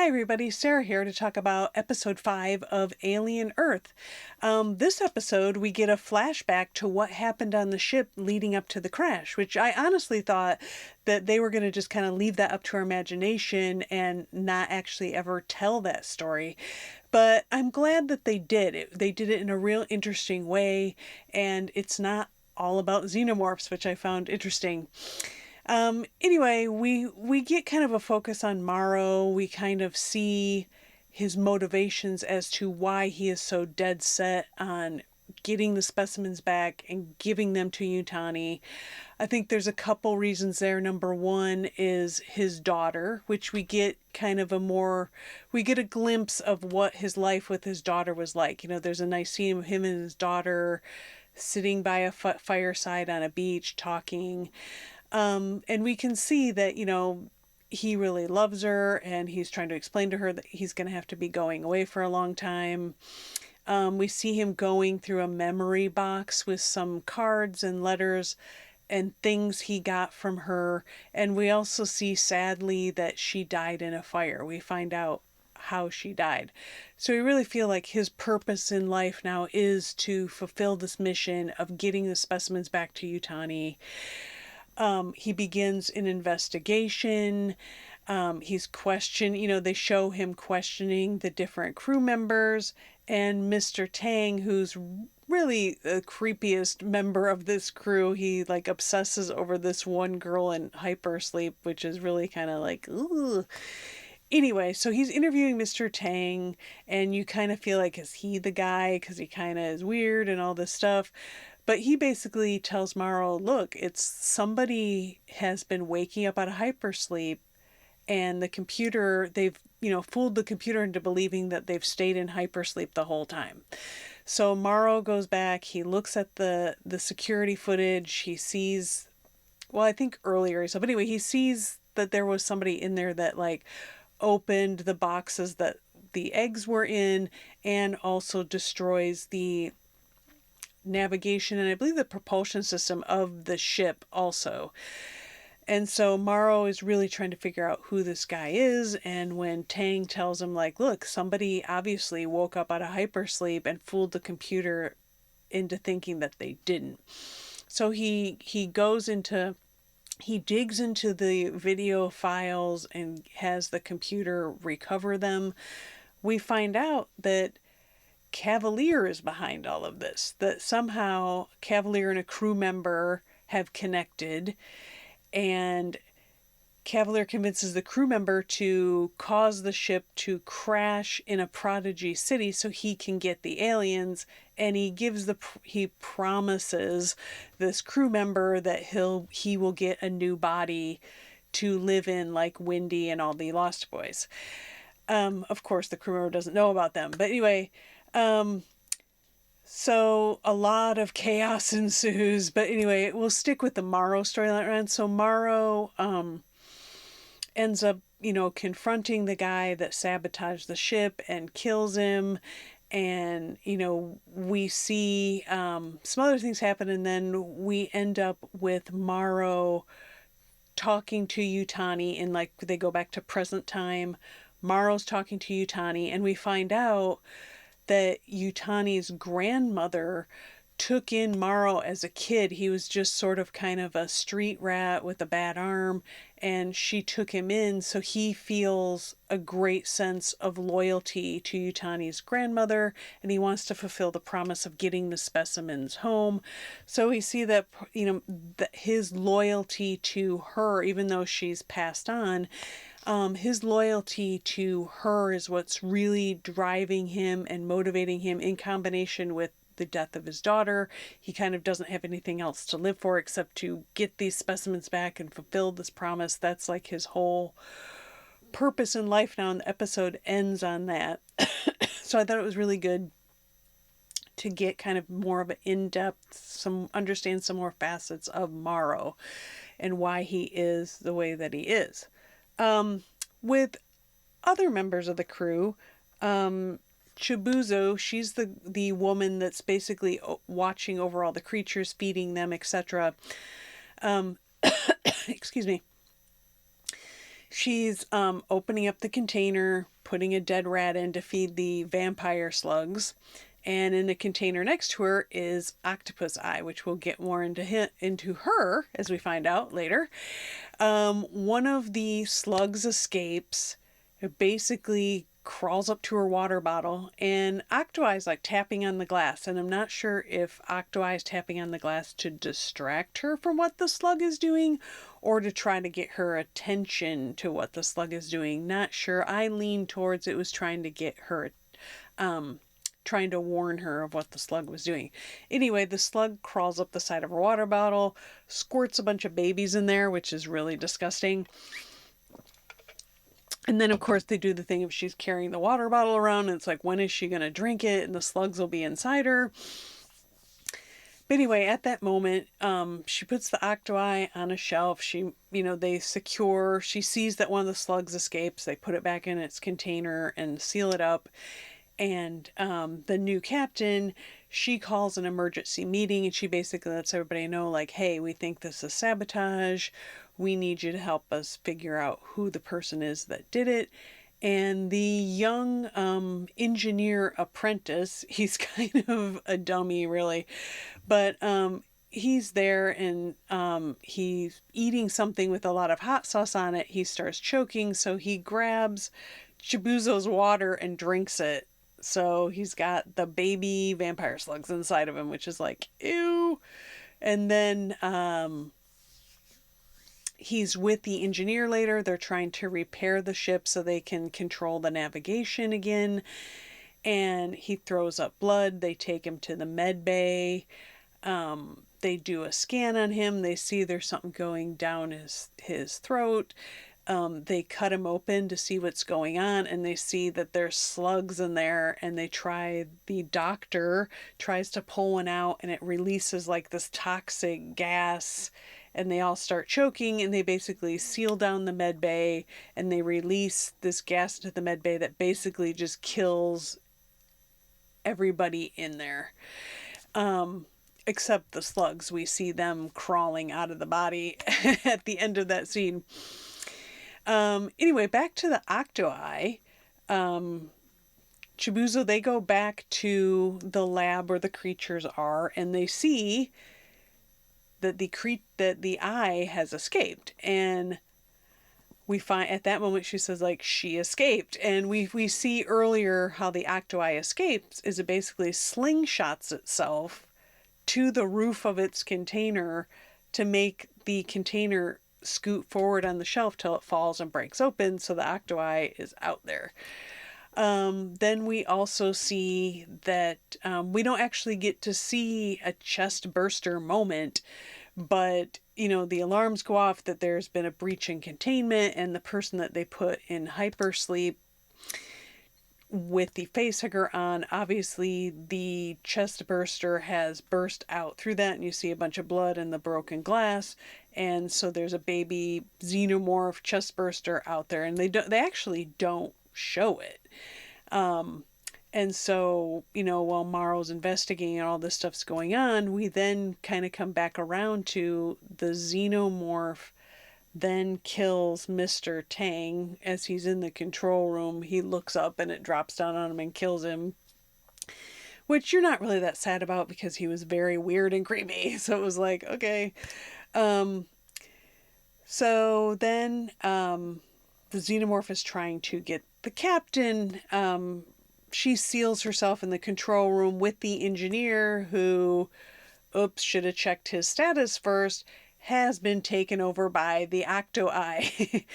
Hi, everybody. Sarah here to talk about episode 5 of Alien Earth. This episode, we get a flashback to what happened on the ship leading up to the crash, which I honestly thought that they were going to just kind of leave that up to our imagination and not actually ever tell that story. But I'm glad that they did. They did it in a real interesting way, and it's not all about xenomorphs, which I found interesting. Anyway, we get kind of a focus on Morrow. We kind of see his motivations as to why he is so dead set on getting the specimens back and giving them to Yutani. I think there's a couple reasons there. Number one is his daughter, which we get we get a glimpse of what his life with his daughter was like. There's a nice scene of him and his daughter sitting by a fireside on a beach talking. And we can see that, he really loves her and he's trying to explain to her that he's going to have to be going away for a long time. We see him going through a memory box with some cards and letters and things he got from her. And we also see, sadly, that she died in a fire. We find out how she died. So we really feel like his purpose in life now is to fulfill this mission of getting the specimens back to Yutani. He begins an investigation. They show him questioning the different crew members, and Mr. Tang, who's really the creepiest member of this crew. He obsesses over this one girl in hypersleep, which is really kind of like, ooh. Anyway, so he's interviewing Mr. Tang, and you kind of feel like, is he the guy? Because he kind of is weird and all this stuff. But he basically tells Morrow, look, it's somebody has been waking up out of hypersleep, and the computer, they've, fooled the computer into believing that they've stayed in hypersleep the whole time. So Morrow goes back, he looks at the security footage, he sees, well, I think earlier, so, but anyway, he sees that there was somebody in there that opened the boxes that the eggs were in and also destroys the navigation and I believe the propulsion system of the ship also. And so Morrow is really trying to figure out who this guy is, and when Tang tells him look, somebody obviously woke up out of hypersleep and fooled the computer into thinking that they didn't. So he digs into the video files and has the computer recover them. We find out that Cavalier is behind all of this, that somehow Cavalier and a crew member have connected, and Cavalier convinces the crew member to cause the ship to crash in a Prodigy city so he can get the aliens, and he promises this crew member that he will get a new body to live in, like Wendy and all the Lost Boys. Of course, the crew member doesn't know about them, but anyway, so a lot of chaos ensues, but anyway, we'll stick with the Morrow storyline. So Morrow ends up, confronting the guy that sabotaged the ship and kills him. And, we see some other things happen, and then we end up with Morrow talking to Yutani, and they go back to present time. Morrow's talking to Yutani, and we find out that Yutani's grandmother took in Morrow as a kid. He was just sort of kind of a street rat with a bad arm, and she took him in, so he feels a great sense of loyalty to Yutani's grandmother, and he wants to fulfill the promise of getting the specimens home. So we see that, that his loyalty to her, even though she's passed on, his loyalty to her is what's really driving him and motivating him, in combination with the death of his daughter. He kind of doesn't have anything else to live for except to get these specimens back and fulfill this promise. That's his whole purpose in life now, and the episode ends on that. So I thought it was really good to get kind of more of an in-depth, understand some more facets of Morrow and why he is the way that he is. With other members of the crew, Chibuzo, she's the woman that's basically watching over all the creatures, feeding them, etc. Excuse me. She's opening up the container, putting a dead rat in to feed the vampire slugs. And in the container next to her is Octopus Eye, which we'll get more into her as we find out later. One of the slugs escapes. It basically crawls up to her water bottle, and Octo-Eye is like tapping on the glass. And I'm not sure if Octo-Eye is tapping on the glass to distract her from what the slug is doing or to try to get her attention to what the slug is doing. Not sure. I lean towards it was trying to get her, trying to warn her of what the slug was doing. Anyway, the slug crawls up the side of her water bottle, squirts a bunch of babies in there, which is really disgusting. And then, of course, they do the thing of she's carrying the water bottle around, and it's like, when is she going to drink it? And the slugs will be inside her. But anyway, at that moment, she puts the Octo-Eye on a shelf. They secure. She sees that one of the slugs escapes. They put it back in its container and seal it up. And the new captain, she calls an emergency meeting, and she basically lets everybody know, like, hey, we think this is sabotage. We need you to help us figure out who the person is that did it. And the young engineer apprentice, he's kind of a dummy, really, but he's there, and he's eating something with a lot of hot sauce on it. He starts choking, so he grabs Chibuzo's water and drinks it. So he's got the baby vampire slugs inside of him, which is like, ew. And then he's with the engineer later. They're trying to repair the ship so they can control the navigation again. And he throws up blood. They take him to the med bay. They do a scan on him. They see there's something going down his throat. They cut him open to see what's going on, and they see that there's slugs in there, and the doctor tries to pull one out, and it releases like this toxic gas, and they all start choking, and they basically seal down the med bay, and they release this gas into the med bay that basically just kills everybody in there. Except the slugs. We see them crawling out of the body at the end of that scene. Anyway, back to the Octo-Eye. Chibuzo, they go back to the lab where the creatures are, and they see that the eye has escaped. And we find at that moment she says, like, she escaped. And we see earlier how the Octo-Eye escapes is it basically slingshots itself to the roof of its container to make the container scoot forward on the shelf till it falls and breaks open, so the Octo-Eye is out there. Then we also see that we don't actually get to see a chest burster moment, but the alarms go off that there's been a breach in containment, and the person that they put in hypersleep with the facehugger on, obviously the chest burster has burst out through that, and you see a bunch of blood and the broken glass, and so there's a baby xenomorph chest burster out there, and they actually don't show it. And so, while Maro's investigating and all this stuff's going on, we then kind of come back around to the xenomorph then kills Mr. Tang as he's in the control room. He looks up and it drops down on him and kills him, which you're not really that sad about because he was very weird and creepy. So it was like, okay. So then the xenomorph is trying to get the captain. She seals herself in the control room with the engineer who, should have checked his status first, has been taken over by the Octo-Eye.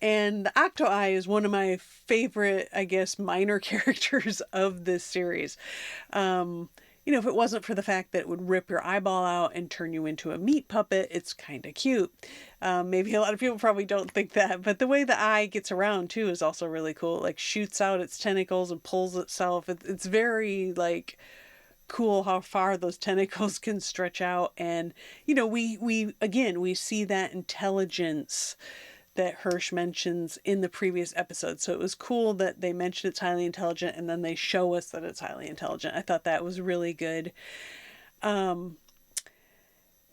And the Octo-Eye is one of my favorite, I guess, minor characters of this series. If it wasn't for the fact that it would rip your eyeball out and turn you into a meat puppet, it's kind of cute. Maybe a lot of people probably don't think that, but the way the eye gets around too is also really cool. It like shoots out its tentacles and pulls itself. It's very like cool how far those tentacles can stretch out. And we see that intelligence that Hirsch mentions in the previous episode. So it was cool that they mentioned it's highly intelligent and then they show us that it's highly intelligent. I thought that was really good. And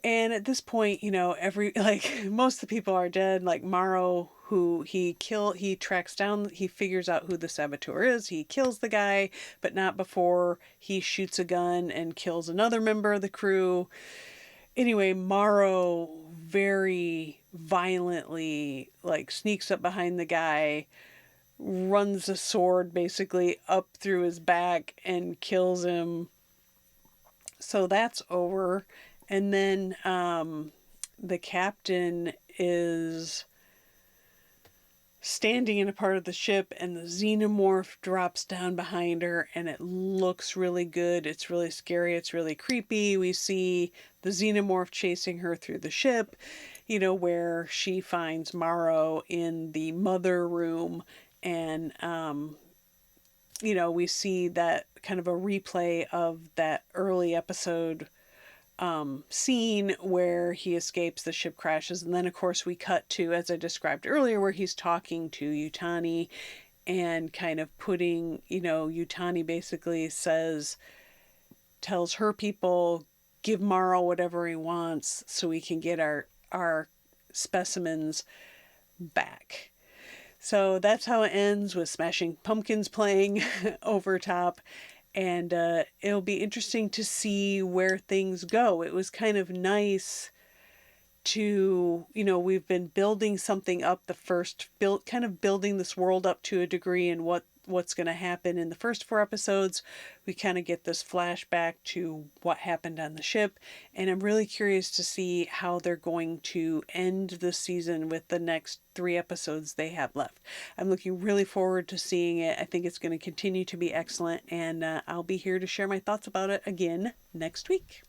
at this point, most of the people are dead. Like Maro, who he tracks down, he figures out who the saboteur is, he kills the guy, but not before he shoots a gun and kills another member of the crew. Anyway, Morrow very violently like sneaks up behind the guy, runs a sword basically up through his back and kills him. So that's over. And then the captain is standing in a part of the ship, and the xenomorph drops down behind her, and it looks really good. It's really scary. It's really creepy. We see the xenomorph chasing her through the ship, where she finds Morrow in the mother room, and we see that kind of a replay of that early episode scene where he escapes, the ship crashes, and then of course we cut to, as I described earlier, where he's talking to Yutani and kind of putting, Yutani basically tells her people, give Morrow whatever he wants so we can get our specimens back. So that's how it ends, with Smashing Pumpkins playing over top. And it'll be interesting to see where things go. It was kind of nice to, we've been building something up, kind of building this world up to a degree, and what's going to happen in the first 4 episodes. We kind of get this flashback to what happened on the ship, and I'm really curious to see how they're going to end the season with the next 3 episodes they have left. I'm looking really forward to seeing it. I think it's going to continue to be excellent, and I'll be here to share my thoughts about it again next week.